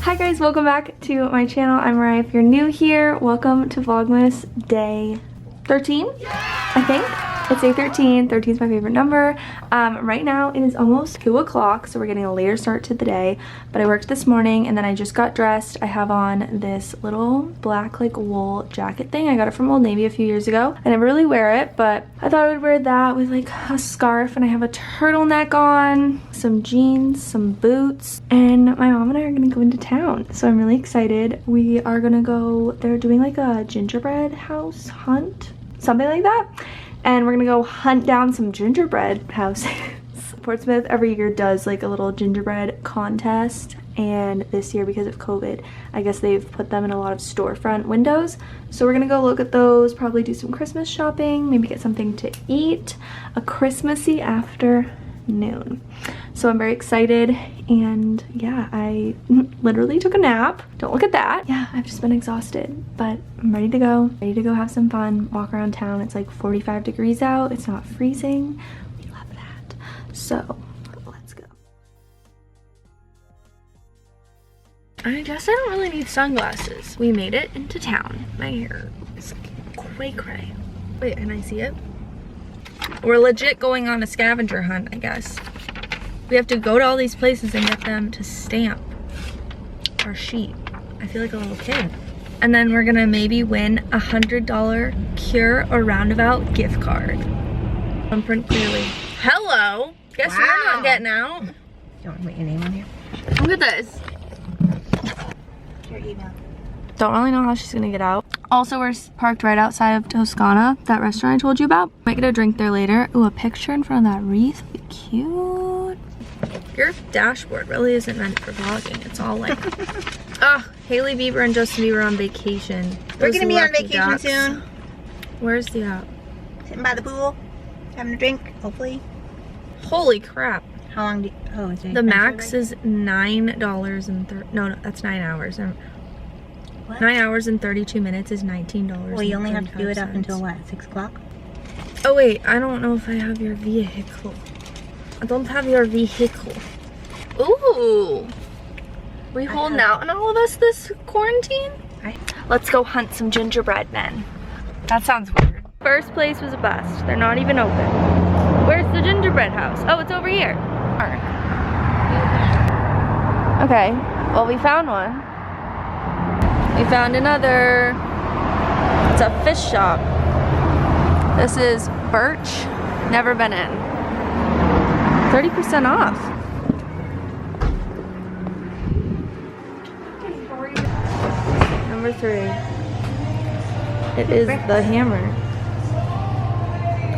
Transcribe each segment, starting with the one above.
Hi guys, welcome back to my channel. I'm Mariah. If you're new here, welcome to Vlogmas day 13, I think. It's day 13. 13 is my favorite number. Right now it is almost 2 o'clock, so we're getting a later start to the day. But I worked this morning and then I just got dressed. I have on this little black like wool jacket thing. I got it from Old Navy a few years ago. I never really wear it, but I thought I would wear that with like a scarf, and I have a turtleneck on, some jeans, some boots, and my mom and I are gonna go into town. So I'm really excited. We are gonna go, they're doing like a gingerbread house hunt, something like that. And we're gonna go hunt down some gingerbread houses. Portsmouth every year does like a little gingerbread contest, and this year because of COVID, I guess they've put them in a lot of storefront windows. So we're gonna go look at those, probably do some Christmas shopping, maybe get something to eat. A Christmassy afternoon. So I'm very excited, and yeah, I literally took a nap. Don't look at that. Yeah, I've just been exhausted, but I'm ready to go have some fun, walk around town. It's like 45 degrees out. It's not freezing. We love that. So let's go. I guess I don't really need sunglasses. We made it into town. My hair is cray. Wait, can I see it? We're legit going on a scavenger hunt, I guess. We have to go to all these places and get them to stamp our sheet. I feel like a little kid. And then we're gonna maybe win a $100 Cure or Roundabout gift card. Print clearly. Hello! Guess wow. We're not getting out. Do you want to put your name on here? Look at this. Your email. Don't really know how she's gonna get out. Also, we're parked right outside of Toscana, that restaurant I told you about. Might get a drink there later. Ooh, a picture in front of that wreath. Be cute. Your dashboard really isn't meant for vlogging. It's all like, Hailey Bieber and Justin Bieber on vacation. We're gonna be on vacation soon. Where's the app? Sitting by the pool, having a drink, hopefully. Holy crap. How long do you, oh, is it the max is $9 no, that's 9 hours. What? 9 hours and 32 minutes is $19. Well, you only have to do it up until what, 6 o'clock? Oh wait, I don't know if I have your vehicle. I don't have your vehicle. Ooh. We holding out on all of us this quarantine? Let's go hunt some gingerbread then. That sounds weird. First place was a bust. They're not even open. Where's the gingerbread house? Oh, it's over here. Okay, well we found one. We found another. It's a fish shop. This is Birch. Never been in. 30% off. Number 3. It is the hammer.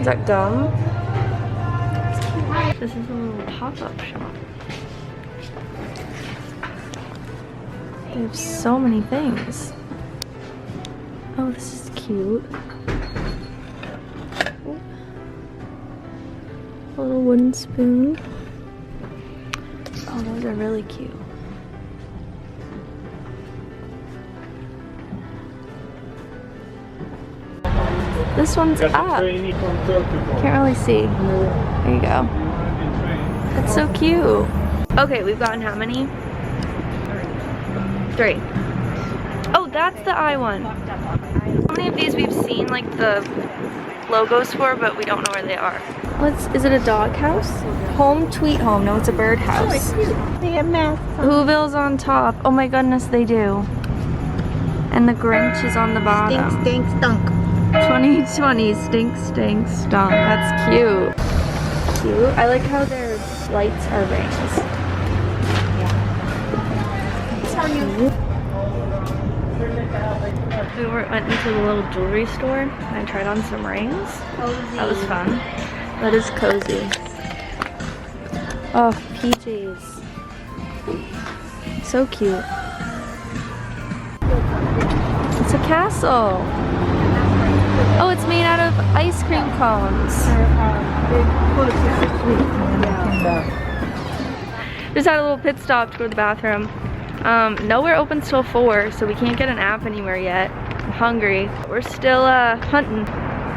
Is that gum? This is a little pop-up shop. They have so many things. Oh, this is cute. A little wooden spoon. Oh, those are really cute. This one's up. Can't really see. There you go. That's so cute. Okay, we've gotten how many? 3. Oh, that's the I one. How many of these we've seen like the logos for, but we don't know where they are. Is it a dog house? Home Tweet Home. No, it's a bird house. They have masks on. Whoville's on top. Oh my goodness, they do. And the Grinch is on the bottom. Stink, stunk. 2020 stink, stunk. That's cute. Cute. I like how their lights are rings. Yeah. We went into the little jewelry store and I tried on some rings. Cozy. That was fun. That is cozy. Oh, PJs. So cute. It's a castle. Oh, it's made out of ice cream cones. Just had a little pit stop to go to the bathroom. Nowhere opens till 4, so we can't get an app anywhere yet. I'm hungry. We're still hunting.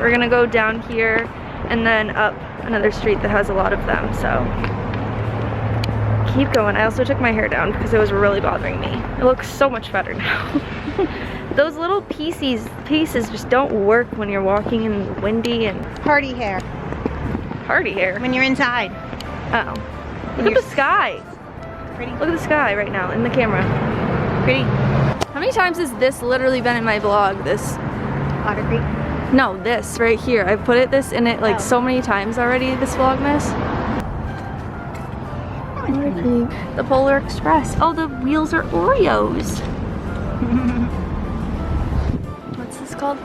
We're gonna go down here and then up another street that has a lot of them, so keep going. I also took my hair down because it was really bothering me. It looks so much better now. Those little pieces just don't work when you're walking in windy and... Party hair. Party hair? When you're inside. Oh. Look at the sky. Pretty. Look at the sky right now in the camera. Pretty. How many times has this literally been in my vlog? This? Otter Creek. No, this right here. I've put this in it like so many times already, this Vlogmas. The Polar Express. Oh, the wheels are Oreos. What's this called?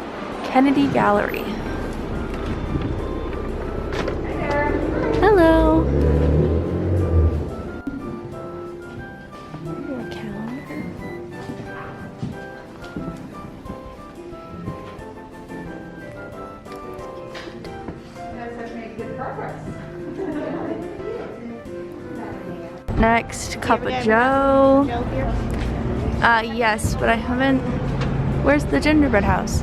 Kennedy Gallery. Hello. A calendar. Next, cup of Joe. Yes, but I haven't. Where's the gingerbread house?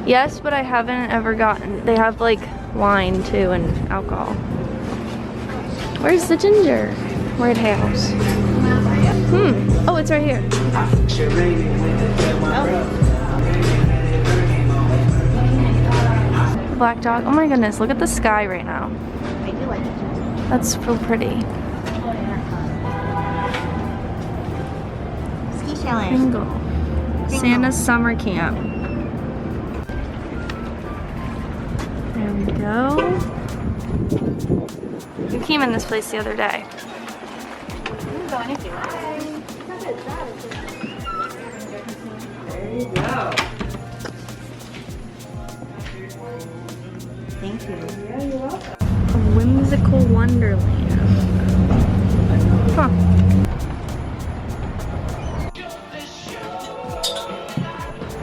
Yes, but I haven't ever gotten. They have like wine too and alcohol. Where's the gingerbread house? Oh, it's right here. Black dog. Oh my goodness, look at the sky right now. I do like it. That's so pretty. Ski challenge. Kringle. Santa's summer camp. There we go. We came in this place the other day. There you go. Thank you. Yeah, you're welcome. A whimsical wonderland. Huh.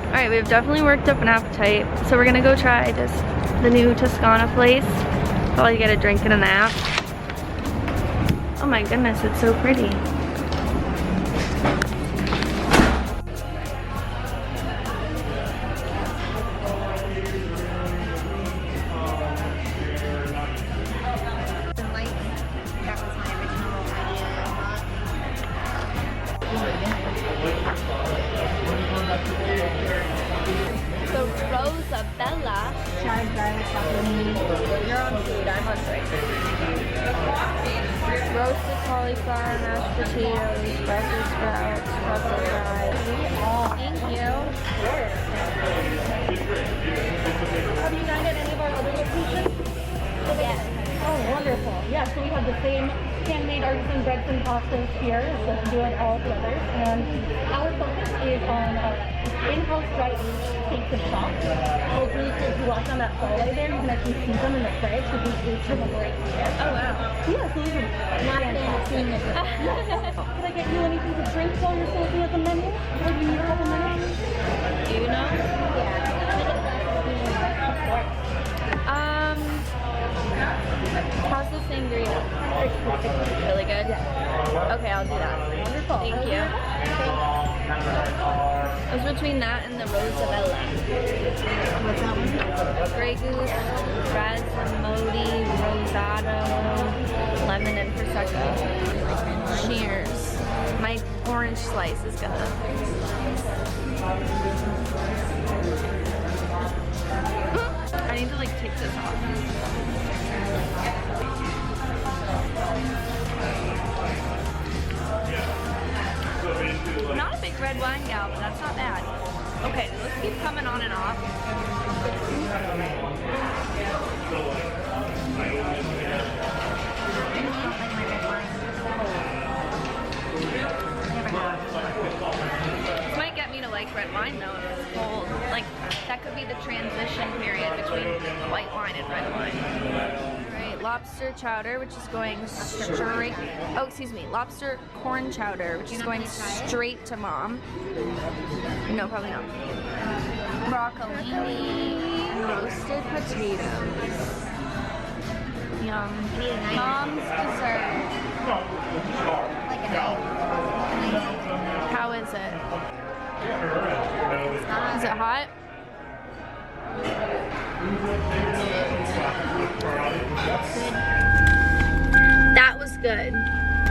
Alright, we've definitely worked up an appetite, so we're gonna go try the new Toscana place. Probably get a drink and a nap. Oh my goodness, it's so pretty. The Rosabella. Charred garlic chocolate. You're on food, I'm on drink. Roasted cauliflower, mashed potatoes, Brussels sprouts, truffle fries. Thank you. Have you dined at any of our other locations? Yes. Oh, wonderful. Yeah, so we have the same handmade artisan breads and pastas here, so we do it all together. And our focus is on in-house dry aged steaks and chops. So it's really cool. If you walk down that hallway there, you can actually see them in the fridge because we aged them right here. Oh wow. Yeah, so these are not a fan of seeing it. Could I get you anything to drink while you're still looking at the menu? Or do you need a couple minutes? Do you know? How's the sangria? Really good? Yeah. Okay, I'll do that. Wonderful. Thank you. It was between that and the Rosabella. What's that one? Grey Goose, Rasamodi, Rosado, lemon and Prosecco. Cheers. My orange slice is gonna... I need to like take this off. I'm not a big red wine gal, but that's not bad. Okay, let's keep coming on and off. This might get me to like red wine though if it's cold. Like, that could be the transition period between white wine and red wine. Alright, lobster chowder, which is going straight... Oh, excuse me. Lobster corn chowder, which is going straight to mom. No, probably not. Broccolini, roasted potatoes. Yum. Mom's dessert. Like a knife. How is it? Is it hot? That was good.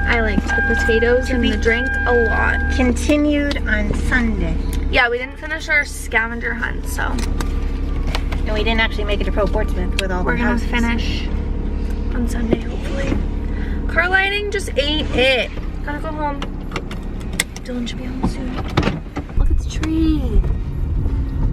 I liked the potatoes and the drink a lot. Continued on Sunday. Yeah, we didn't finish our scavenger hunt, so And we didn't actually make it to Portsmouth with all we're the gonna houses. finish on Sunday, hopefully. Car lighting just ain't it. Gotta go home. Dylan should be home soon. Look at the tree.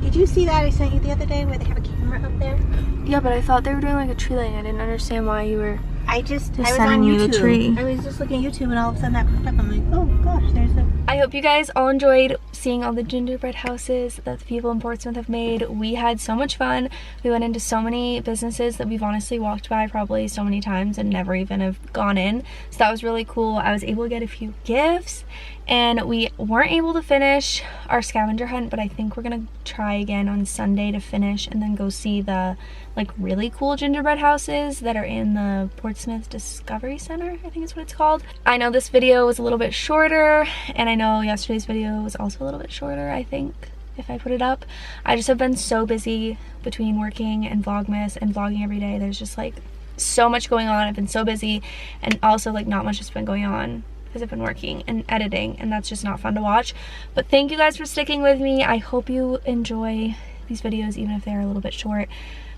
Did you see that I sent you the other day where they have a camera up there? Yeah, but I thought they were doing like a tree lighting. I didn't understand why you were. I was sending on you YouTube. the tree. I was just looking at YouTube and all of a sudden that popped up. I'm like, oh gosh, there's a... I hope you guys all enjoyed seeing all the gingerbread houses that the people in Portsmouth have made. We had so much fun. We went into so many businesses that we've honestly walked by probably so many times and never even have gone in. So that was really cool. I was able to get a few gifts, and we weren't able to finish our scavenger hunt, but I think we're gonna try again on Sunday to finish and then go see the like really cool gingerbread houses that are in the Portsmouth Discovery Center, I think is what it's called. I know this video was a little bit shorter, and I know yesterday's video was also a little bit shorter, I think, if I put it up. I just have been so busy between working and Vlogmas and vlogging every day. There's just like so much going on. I've been so busy, and also like not much has been going on because I've been working and editing, and that's just not fun to watch. But thank you guys for sticking with me. I hope you enjoy these videos even if they're a little bit short.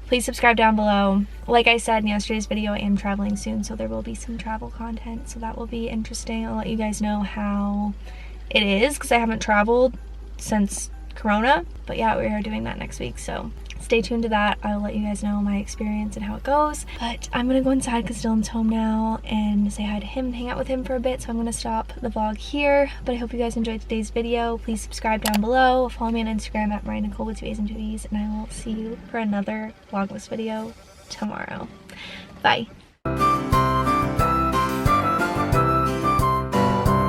Please subscribe down below. Like I said in yesterday's video, I am traveling soon, so there will be some travel content, so that will be interesting. I'll let you guys know how it is because I haven't traveled since Corona. But yeah, we are doing that next week, so stay tuned to that. I'll let you guys know my experience and how it goes. But I'm gonna go inside because Dylan's home now and say hi to him and hang out with him for a bit, so I'm gonna stop the vlog here. But I hope you guys enjoyed today's video. Please subscribe down below. Follow me on Instagram at Mariah Nicole with 2 A's and 2 E's, and I will see you for another Vlogmas video tomorrow. Bye.